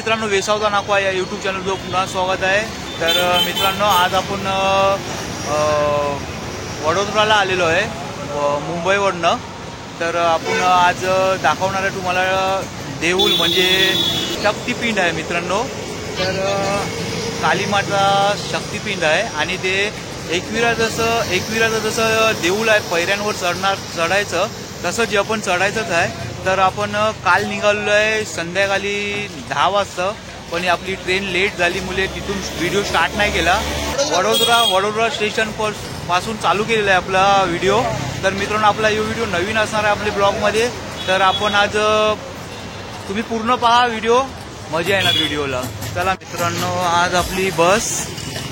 मित्रांनो, वेसावता नाकवा या यूट्यूब चॅनलवर पुन्हा स्वागत आहे। तर मित्रांनो, आज आपण वडोदराला आलेलो आहे मुंबईवरनं। तर आपण आज दाखवणार आहे तुम्हाला देऊळ म्हणजे शक्तिपिंड आहे मित्रांनो। तर कालीमाता शक्तिपिंड आहे आणि ते एकविराचं जसं देऊळ आहे पैऱ्यांवर चढायचं तसं जे आपण चढायचंच आहे। तर आपण काल निघालेलो आहे संध्याकाळी 10 वाजता, पण आपली ट्रेन लेट झालीमुळे तिथून व्हिडिओ स्टार्ट नाही केला। वडोदरा स्टेशन पासून चालू केलेला आहे आपला व्हिडिओ। तर मित्रांनो, आपला हा व्हिडिओ नवीन असणार आहे आपल्या ब्लॉगमध्ये। तर आपण आज तुम्ही पूर्ण पहा व्हिडिओ, मजा येणार व्हिडिओला। चला मित्रांनो, आज आपली बस,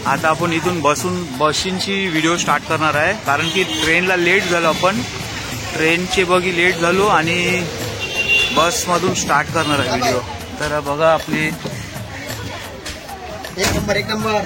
आता आपण इथून बशींची व्हिडिओ स्टार्ट करणार आहे, कारण की ट्रेनला लेट झालो आपण, ट्रेनचे बघी लेट झालो आणि बसमधून स्टार्ट करणार आहे व्हिडिओ। तर बघा आपली एक नंबर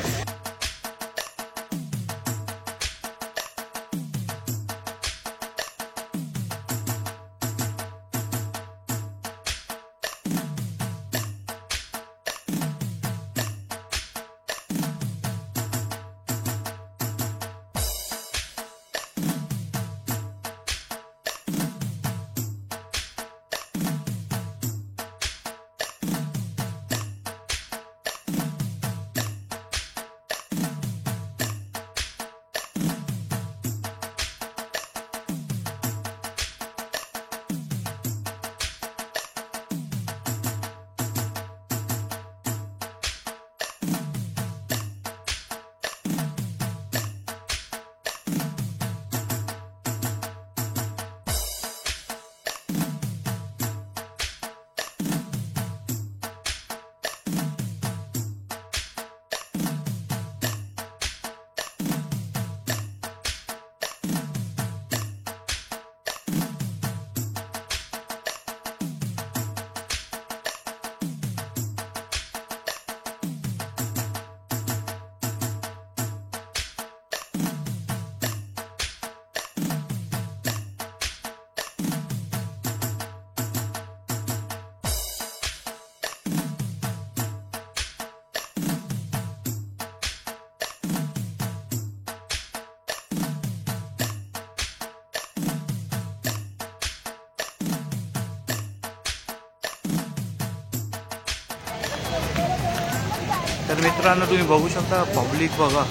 तर मित्रांनो, तुम्ही बघू शकता पब्लिक बघा।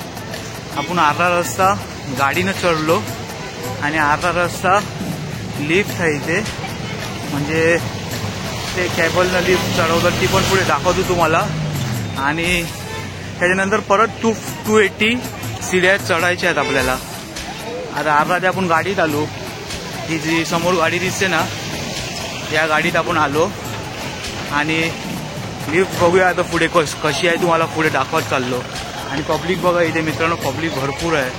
आपण अर्धा रस्ता गाडीनं चढलो आणि अर्धा रस्ता लिफ्ट आहे इथे, म्हणजे ते केबलनं लिफ्ट चढवतात, ती पण पुढे दाखवतो तुम्हाला। आणि त्याच्यानंतर परत 280 सीड्या चढायच्या आहेत आपल्याला। आता अर्धा ते आपण गाडीत आलो, ही जी समोर गाडी दिसते ना, या गाडीत आपण आलो आणि लिफ्ट बघूया आता पुढे कशी आहे, तुम्हाला पुढे दाखवत चाललो। आणि पब्लिक बघा इथे मित्रांनो, पब्लिक भरपूर आहे,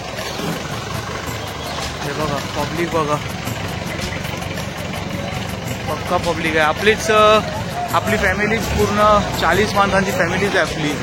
हे बघा पब्लिक बघा, पक्का पब्लिक आहे। आपली फॅमिलीच पूर्ण 40 माणसांची फॅमिलीच आहे आपली।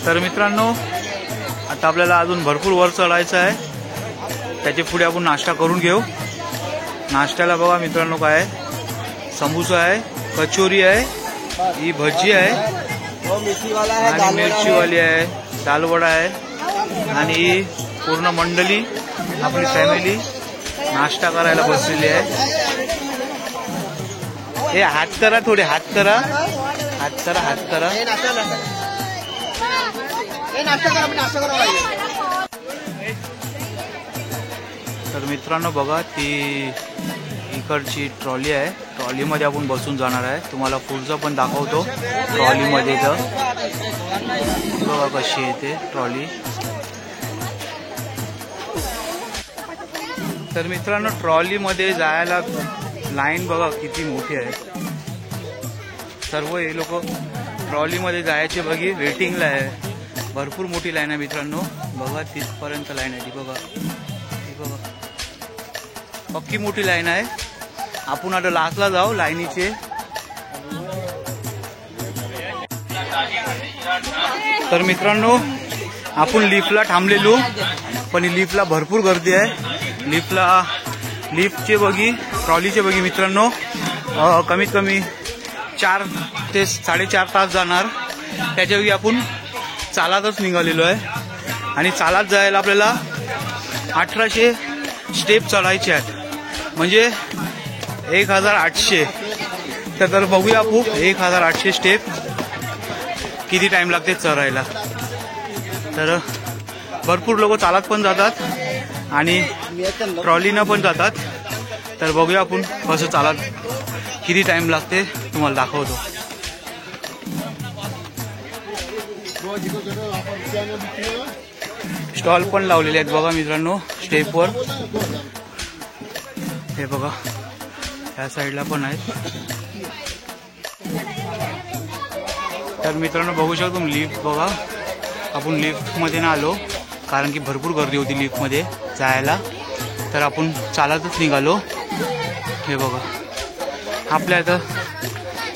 तर मित्रांनो, आता आपल्याला अजून भरपूर वर चढायचं आहे, त्याच्या पुढे आपण नाश्ता करून घेऊ। नाश्त्याला बघा मित्रांनो काय आहे, समोसा आहे, कचोरी आहे, ही भजी आहे आणि मिरचीवाली आहे, दालवडा आहे आणि पूर्ण मंडळी आपली फॅमिली नाश्ता करायला बसलेली आहे। हे हात करा, थोडे हात करा, हात करा, हात करा. तर मित्रांनो बघा, ती इकडची ट्रॉली आहे. ट्रॉलीमध्ये आपण बसून जाणार आहे. तुम्हाला पुढचं पण दाखवतो ट्रॉलीमध्ये. तर बघा कशी येते ट्रॉली. तर मित्रांनो ट्रॉलीमध्ये जायला लाईन बघा किती मोठी आहे. सर्व हे लोक ट्रॉलीमध्ये जायचे बघी वेटिंगला आहे. भरपूर मोठी लाईन आहे मित्रांनो. बघा तिथपर्यंत लाईन आहे. ती बघा, ती बघा, पक्की मोठी लाईन आहे. आपण आता लास्टला जाऊ लाईनीचे. तर मित्रांनो आपण लिफ्टला थांबलेलो, पण लिफ्टला भरपूर गर्दी आहे. लिफ्टचे बघी, ट्रॉलीचे बघी मित्रांनो कमीत कमी 4 ते 4.5 तास जाणार. त्याच्या वेळी आपण चालतच निघालेलो आहे. आणि चालत जायला आपल्याला 1800 स्टेप चढायचे आहेत, म्हणजे 1800. तर बघूया आपण 1800 स्टेप किती टाइम लागते चढायला. तर भरपूर लोक चालत पण जातात आणि ट्रॉलीनं पण जातात. तर बघूया आपण कसं चालत किती टाइम लागते तुम्हाला दाखवतो. स्टॉल पण लावलेले आहेत बघा मित्रांनो स्टेपवर. हे बघा या साईडला पण आहेत. तर मित्रांनो बघू शकतो तुम्ही लिफ्ट बघा. आपण लिफ्टमध्ये ना आलो कारण की भरपूर गर्दी होती लिफ्टमध्ये जायला. तर आपण चालतच निघालो. हे बघा आपल्या आता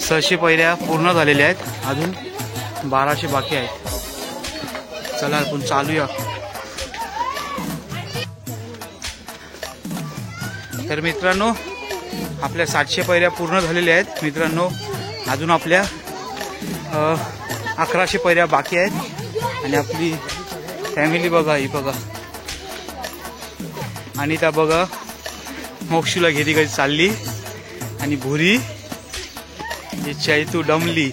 600 पायऱ्या पूर्ण झालेल्या आहेत, अजून 1200 बाकी आहेत. चला आपण चालूया. तर मित्रांनो आपल्या 700 पायऱ्या पूर्ण झालेल्या आहेत मित्रांनो. अजून आपल्या 1100 पायऱ्या बाकी आहेत. आणि आपली फॅमिली बघा, ही बघा. आणि त्या बघा मोक्षूला घेरी कधी चालली. आणि भुरी इच्छाई तू डमली.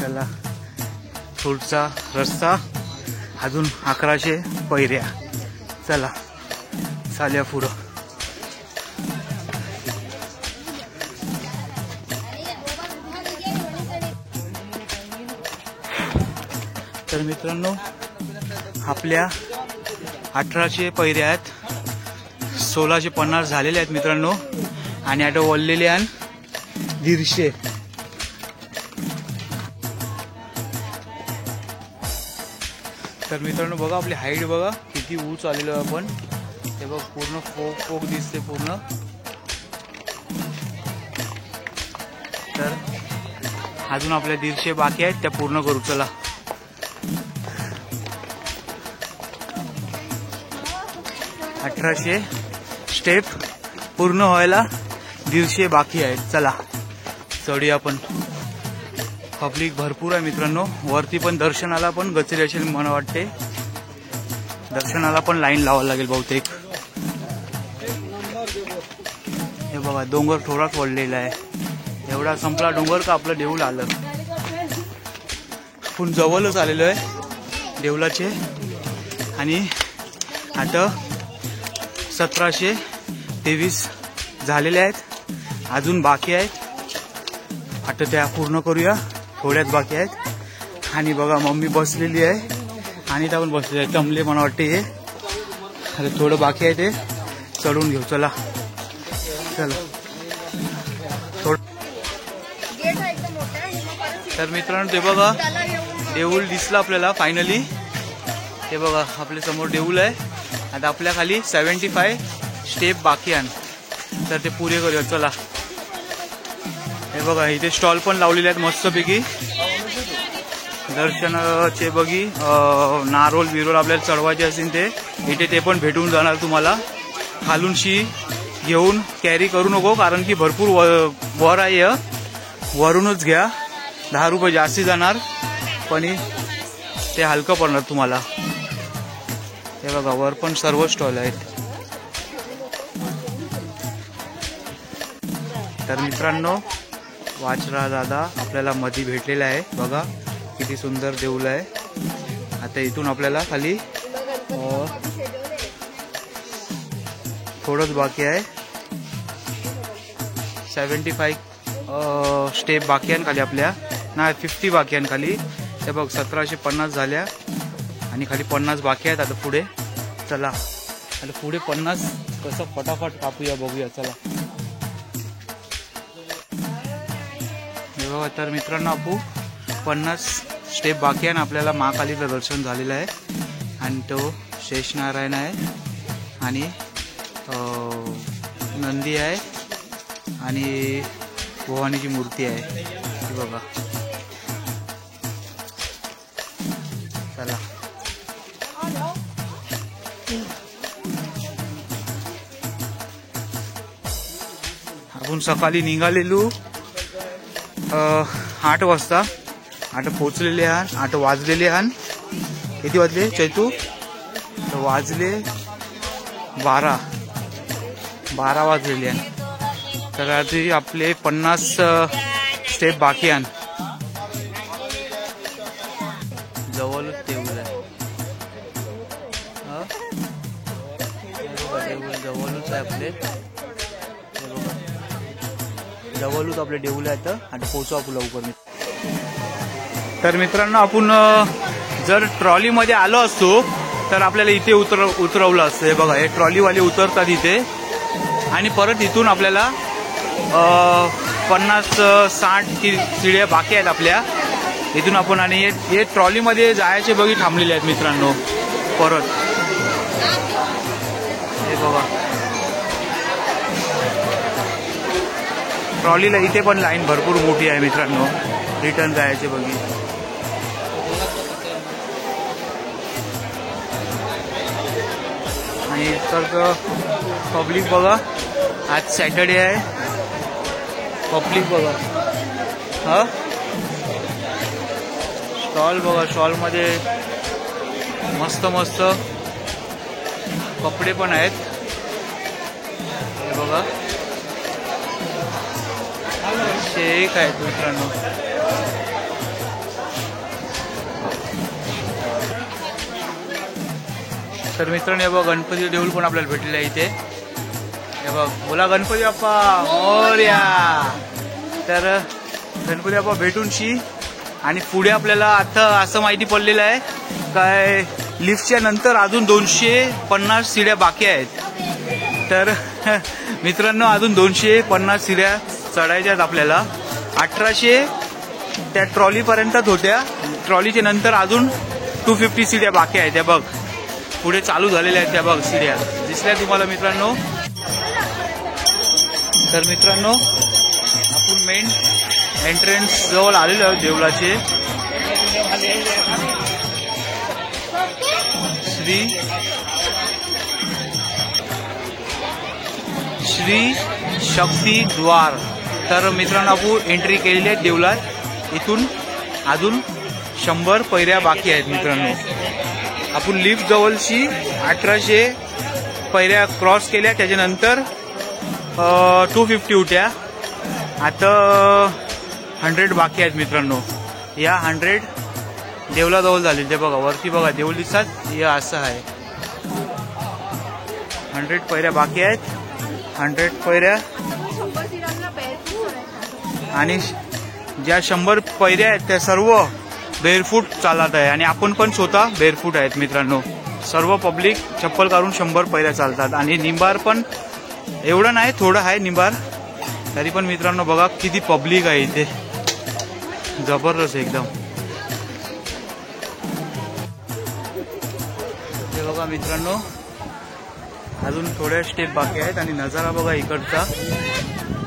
चला पुढचा रस्ता, अजून 1100 पायऱ्या. चला चालूया पुढं. तर मित्रांनो आपल्या 1800 पायऱ्या आहेत, 1650 झालेल्या आहेत मित्रांनो. आणि आता वळलेले आणि 150. तर मित्रांनो बघा आपली हाईट बघा किती उंच आलेलो आहे आपण. हे बघ पूर्ण फोक दिसते पूर्ण. तर अजून आपल्या 150 बाकी आहेत, त्या पूर्ण करू. चला 1800 स्टेप पूर्ण व्हायला 150 बाकी आहेत. चला चढूया आपण. पब्लिक भरपूर आहे मित्रांनो. वरती पण दर्शनाला पण गचरी असेल मला वाटते. दर्शनाला पण लाईन लावायला लागेल बहुतेक. हे बघा डोंगर थोडाच वळलेला आहे. एवढा संपला डोंगर का आपलं देऊळ आलं. आपण जवळच आलेलो आहे देऊळाचे. आणि आता 1723 झालेले आहेत, अजून बाकी आहेत. आता त्या पूर्ण करूया, थोड्याच बाकी आहेत. आणि बघा मम्मी बसलेली आहे आणि त्या पण बसलेली आहे. टमले मला वाटते हे. आता थोडं बाकी आहे ते चढून घेऊ. चला चला तर मित्रांनो ते बघा देऊळ दिसलं आपल्याला फायनली. हे बघा आपल्या समोर देऊळ आहे. आता आपल्या खाली 75 स्टेप बाकी आहे, तर ते पुरे करूया. चला हे बघा इथे स्टॉल पण लावलेले आहेत मस्तपैकी. दर्शनाचे बघी नारोल बिरोल आपल्याला चढवायचे असेल ते इथे ते पण भेटून जाणार तुम्हाला. खालूनशी घेऊन कॅरी करू नको कारण की भरपूर वर आहे. वरूनच घ्या, 10 रुपये जास्ती जाणार. स्टेपनी ते हलकं पडणार तुम्हाला. हे बघा वर पण सर्व स्टॉल आहेत. तर मित्रांनो वाचरा दादा आपल्याला मध्ये भेटलेला आहे. बघा किती सुंदर देऊळ आहे. आता इथून आपल्याला खाली थोडंच बाकी आहे. 75 स्टेप बाकी आहे खाली आपल्या, नाही 50 बाकी आहे खाली. ते बघ 1750 झाल्या आणि खाली 50 बाकी आहेत. आता पुढे चला, आता पुढे 50 कसं फटाफट कापूया बघूया चला. बघा तर मित्रांनो आपू 50 स्टेप बाकी आहे. आपल्याला महाकालीचं दर्शन झालेलं आहे आणि तो शेषनारायण आहे आणि नंदी आहे आणि भवानीची मूर्ती आहे. ती बघा चला. आपण सकाळी निघालेलो 8 वाजता. 8 पोहोचलेले आहात. 8 वाजलेले आहात. किती वाजले चैतू? वाजले 12 वाजलेले आहेत. तर आधी आपले 50 स्टेप बाकी आहेत. जवळच देऊळ आहे. देऊळ जवळच आहे आपले. जवळच आपले देऊळ आहेत आणि पोहोचू आपण लवकर. तर मित्रांनो आपण जर ट्रॉलीमध्ये आलो असतो तर आपल्याला इथे उतरवलं असतं. हे बघा हे ट्रॉलीवाले उतरतात इथे आणि परत इथून आपल्याला 50-60 शिड्या बाकी आहेत आपल्या इथून आपण. आणि हे ट्रॉलीमध्ये जायचे बघी थांबलेले आहेत मित्रांनो परत. हे बघा ट्रॉलीला इथे पण लाईन भरपूर मोठी आहे मित्रांनो रिटर्न जायचे बघी. आणि तर पब्लिक बघा आज सॅटर्डे आहे. पब्लिक बघा हा स्टॉल बघा. स्टॉलमध्ये मस्त मस्त कपडे पण आहेत. हे बघा शेक आहेत मित्रांनो. तर मित्रांनो हे बघा गणपती देऊळ पण आपल्याला भेटलेलं आहे इथे. हे बघ बोला गणपती बाप्पा मोरया. तर गणपती बाप्पा भेटून शी. आणि पुढे आपल्याला आता असं माहिती पडलेलं आहे काय लिफ्टच्या नंतर अजून 250 शिड्या बाकी आहेत. तर मित्रांनो अजून 250 शिड्या चढायच्या आहेत आपल्याला. 1800 त्या ट्रॉलीपर्यंतच होत्या. ट्रॉलीच्या नंतर अजून 250 शिड्या बाकी आहेत. त्या बघ पुढे चालू झालेल्या आहेत त्या बघ शिड्या दिसल्या तुम्हाला मित्रांनो. तर मित्रांनो आपण मेन एंट्रन्स जवळ आलेलो आहोत देवळाचे. श्री शक्ती द्वार. तर मित्रांनो आपण एंट्री केलेली आहे देवळात. इथून अजून 100 पायऱ्या बाकी आहेत मित्रांनो. आपण लिफ्ट जवळची 1800 पायऱ्या क्रॉस केल्या. त्याच्यानंतर 250 होत्या. आता 100 बाकी आहेत मित्रांनो. या 100 देवळाजवळ झाले. ते बघा वरती बघा देऊळ दिसतात. हे असं आहे. 100 पायऱ्या बाकी आहेत. 100 पायऱ्या आणि ज्या 100 पायऱ्या आहेत त्या सर्व बेअरफूट चालत आहे. आणि आपण पण स्वतः बेअरफूट आहेत मित्रांनो. सर्व पब्लिक चप्पल काढून 100 पायऱ्या चालतात. आणि निंबार पण एवढं नाही थोडं आहे निंबार. तरी पण मित्रांनो बघा किती पब्लिक आहे इथे. जबरदस्त एकदम. हे बघा मित्रांनो अजून थोड्या स्टेप बाकी आहेत. आणि नजारा बघा इकडचा.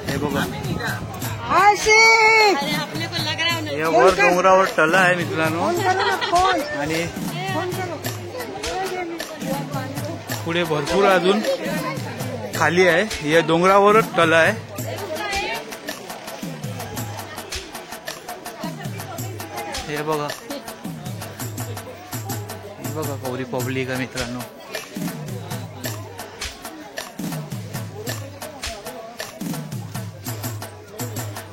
हे बघा या वर डोंगरावर टला आहे मित्रांनो. आणि पुढे भरपूर अजून खाली आहे. या डोंगरावरच टला आहे. हे बघा बघा गौरी पब्लिक आहे मित्रांनो.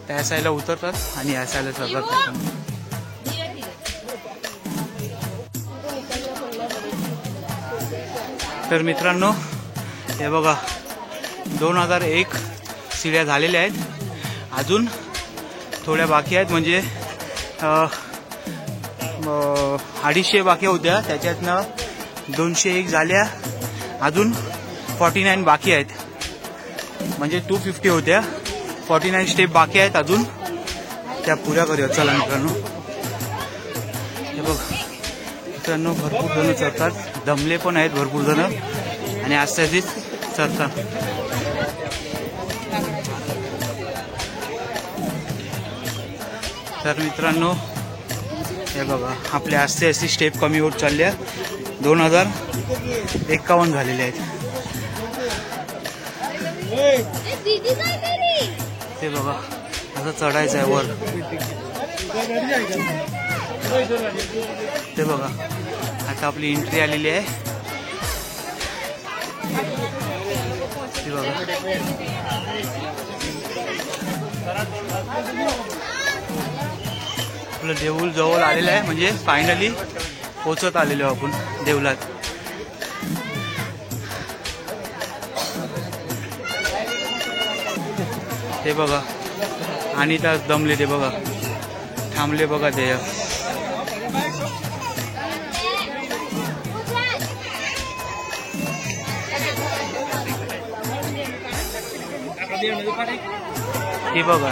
त्या साईडला उतरतात आणि या साईडला चढतात. तर मित्रांनो हे बघा 2001 शिड्या झालेल्या आहेत. अजून थोड्या बाकी आहेत, म्हणजे 250 बाकी होत्या, त्याच्यातनं 201 झाल्या. अजून 49 बाकी आहेत, म्हणजे 250 होत्या. 49 स्टेप बाकी आहेत अजून, त्या पुऱ्या करूया. चला मित्रांनो हे बघ मित्रांनो भरपूर जण चढतात, दमले पण आहेत भरपूर जण आणि आस्ते चढतात. तर मित्रांनो हे बघा आपले आस्ते स्टेप कमी होत चालल्या. 2051 झालेले आहेत. ते बघा असं चढायचं आहे वर. ते बघा आता आपली एंट्री आलेली आहे. ते बघा आपलं देऊळ जवळ आलेलं आहे, म्हणजे फायनली पोचत आलेलो आपण देऊळात. ते बघा आणि तास दमले, ते बघा थांबले बघा ते. हे बघा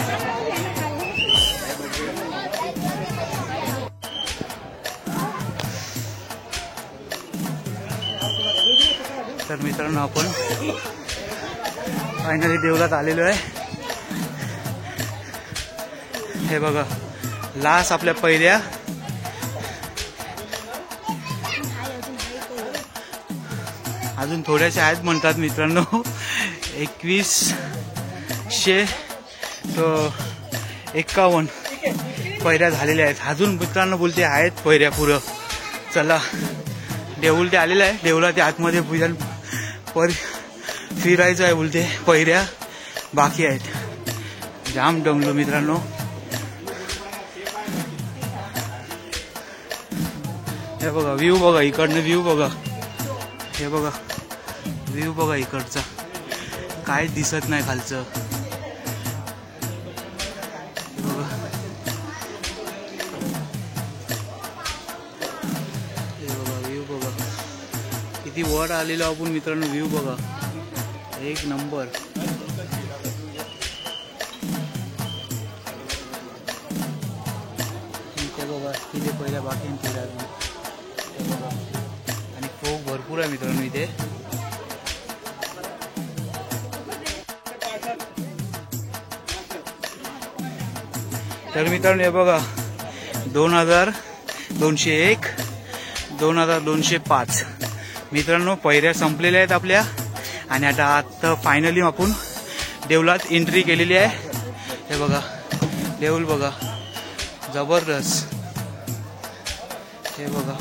तर मित्रांनो आपण फायनली देवळात आलेलो आहे. हे बघा लास्ट आपल्या पहिल्या अजून थोड्याशा आहेत म्हणतात मित्रांनो. 2151 पहिऱ्या झालेल्या आहेत. अजून मित्रांनो बोलते आहेत पहिऱ्या पुरं. चला देऊळ ते आलेलं आहे. देऊळात ते आतमध्ये पूजन फिरायचं आहे बोलते. पहिऱ्या बाकी आहेत. जाम दमलो मित्रांनो. हे बघा व्ह्यू बघा इकडनं, व्ह्यू बघा. हे बघा व्ह्यू बघा इकडचा, काय दिसत नाही खालचं. बघा हे बघा व्ह्यू बघा किती वर आलेलो आपण मित्रांनो. व्ह्यू बघा एक नंबर. ते बघा तिथे पहिल्या बाकी आणि फोक भरपूर आहे मित्रांनो इथे. तर मित्रांनो हे बघा 2201 2205 मित्रांनो पहिऱ्या संपलेल्या आहेत आपल्या. आणि आता फायनली आपण देऊळात एंट्री केलेली आहे. हे बघा देऊळ बघा जबरदस्त. हे बघा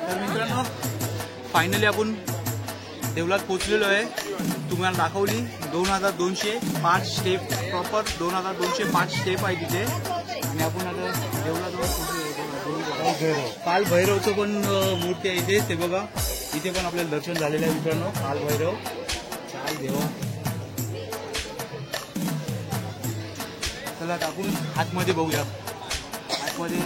तर मित्रांनो फायनली आपण देवळात पोहोचलेलो आहे. तुम्हाला दाखवली 2205 स्टेप, प्रॉपर 2205 स्टेप आहे तिथे. आणि आपण आता देवळात पोहोचलो. काल भैरवचं पण मूर्ती आहे इथे. ते बघा इथे पण आपल्याला दर्शन झालेलं आहे मित्रांनो. काल भैरव चाल देवा. चला आपण आतमध्ये बघूया. आतमध्ये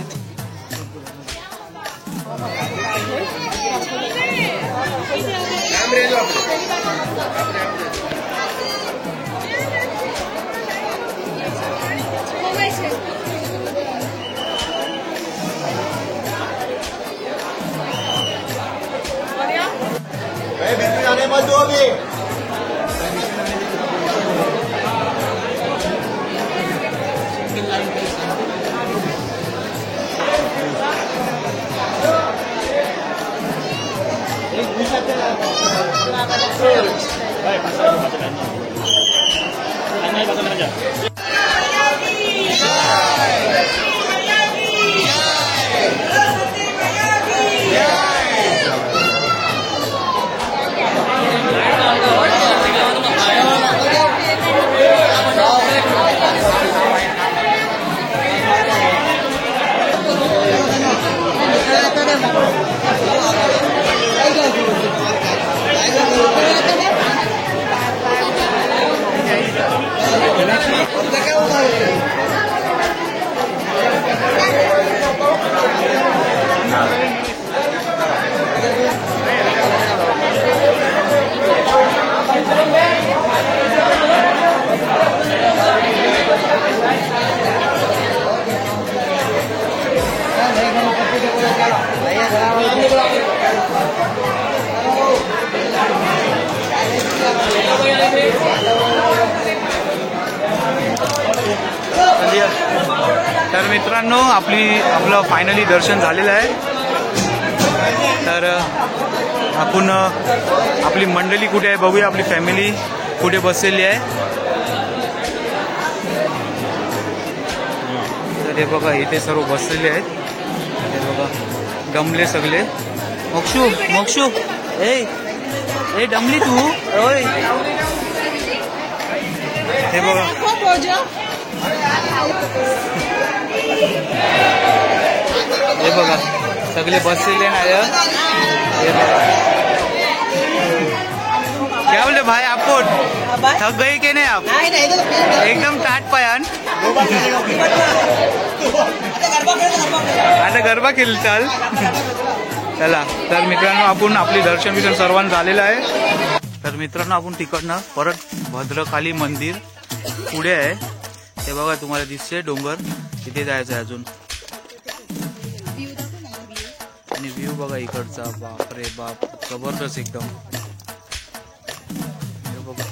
तर मित्रांनो आपलं फायनली दर्शन झालेलं आहे। तर आपण आपली मंडळी कुठे आहे बघूया, आपली फॅमिली कुठे बसलेली आहे। तर हे बघा इथे सर्व बसलेले आहेत, हे बघा दमले सगळे। मोक्षू मोक्षू ए दमली तू ओय, हे बघा हे बघा सगळे बसलेले नाही। हे बघा क्या बोले भाई, आपको थक गए कि नहीं आप? एकदम टाट पायान आता गरबा खेळ चाल। चला तर मित्रांनो आपण आपली दर्शन विदर्शन सर्वांना झालेलं आहे। तर मित्रांनो आपण तिकडनं परत भद्रकाली मंदिर पुढे आहे, ते बघा तुम्हाला दिसते डोंगर, तिथे जायचं आहे अजून। आणि व्ह्यू बघा इकडचा, बाप रे बाप जबरदस्त एकदम। हे बघा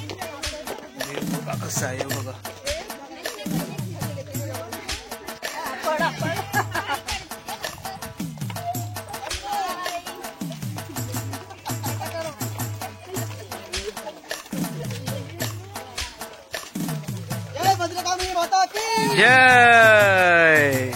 व्ह्यू बघा कसा आहे, बघा जय।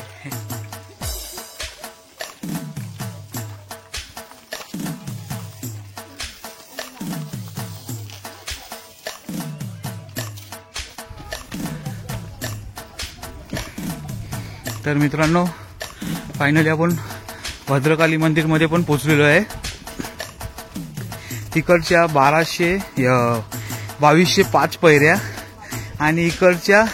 तर मित्रांनो फायनली आपण भद्रकाली मंदिर मध्ये पण पोहोचलेलो आहे। तिकडच्या 2205 पायऱ्या आणि इकडच्या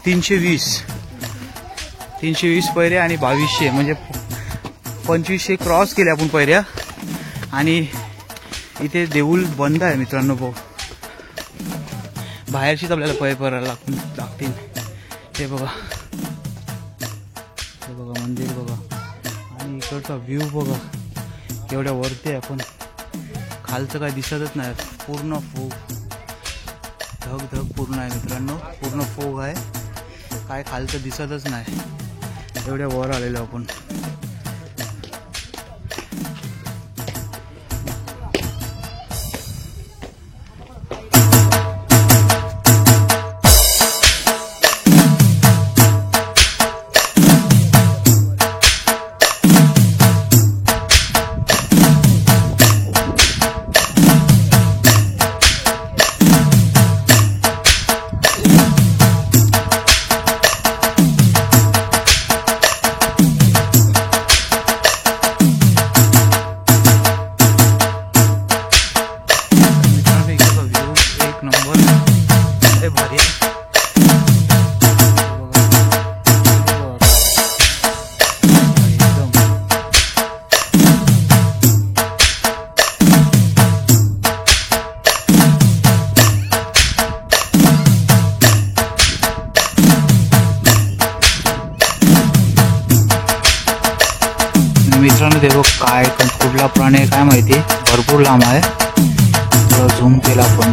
320 पायऱ्या आणि 2200 म्हणजे 2500 क्रॉस केल्या आपण पायऱ्या। आणि इथे देऊळ बंद आहे मित्रांनो, बाहेरशीच आपल्याला पाय करायला लागतील। हे बघा मंदिर बघा, आणि इकडचा व्ह्यू बघा केवढ्या वरती आहे। आपण खालचं काय दिसतच नाही, पूर्ण फोग धग पूर्ण आहे मित्रांनो, पूर्ण फोग आहे, काय खालचं दिसतच नाही, एवढ्या वर आलेलो आपण। मित्रांनो ते बघ काय कुठला प्राणी आहे काय माहिती, भरपूर लांब आहे, झूम केला आपण।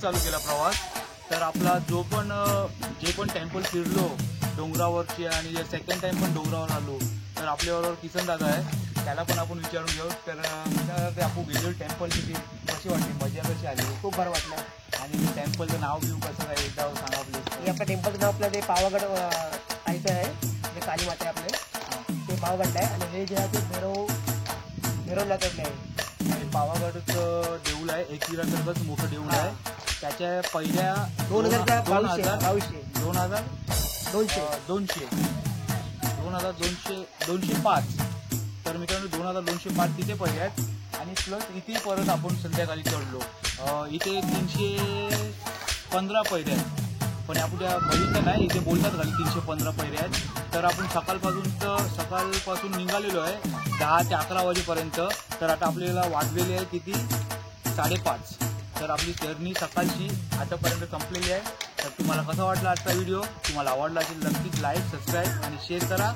चालू केला प्रवास. तर आपला जे पण टेम्पल फिरलो डोंगरावरची आणि सेकंड टाइम पण डोंगरावर आलो तर आपल्याबरोबर किसन दादा आहे, त्याला पण आपण विचारून घेऊ. तर ते आपण गेलो टेम्पल तिथे कशी वाटली, मजा कशी आली? खूप बरं वाटलं. आणि टेम्पलचं नाव घेऊ कसं काय एकदा सांगा प्लीज. हे आपलं टेम्पलचं नाव आपलं ते पावागड आयचं आहे, जे काली माता आहे आपले ते पावागड आहे. आणि हे जे आहे ते भैरवनाथला आहे. पावागडचं देऊळ आहे, एकविरासारखंच मोठं देऊळ आहे. त्याच्या पहिल्या 2205 तर मित्रांनो 2205 तिथे पहिले आहेत. आणि प्लस इथे परत आपण संध्याकाळी चढलो. इथे 315 पैरे आहेत, पण आपण त्या बघितलं नाही, इथे बोलतात खाली 315 पैरे आहेत. तर आपण सकाळपासून निघालेलो आहे 10 ते 11 वाजेपर्यंत. तर आता आपल्याला वाजलेली आहे किती 5:30. तर आपली जर्नी सकाळची आतापर्यंत संपलेली आहे. तर तुम्हाला कसा वाटला आजचा व्हिडिओ? तुम्हाला आवडला असेल नक्कीच लाईक, सबस्क्राईब आणि शेअर करा.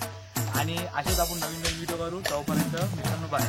आणि असेच आपण नवीन व्हिडिओ करू. तोपर्यंत मित्रांनो बाय.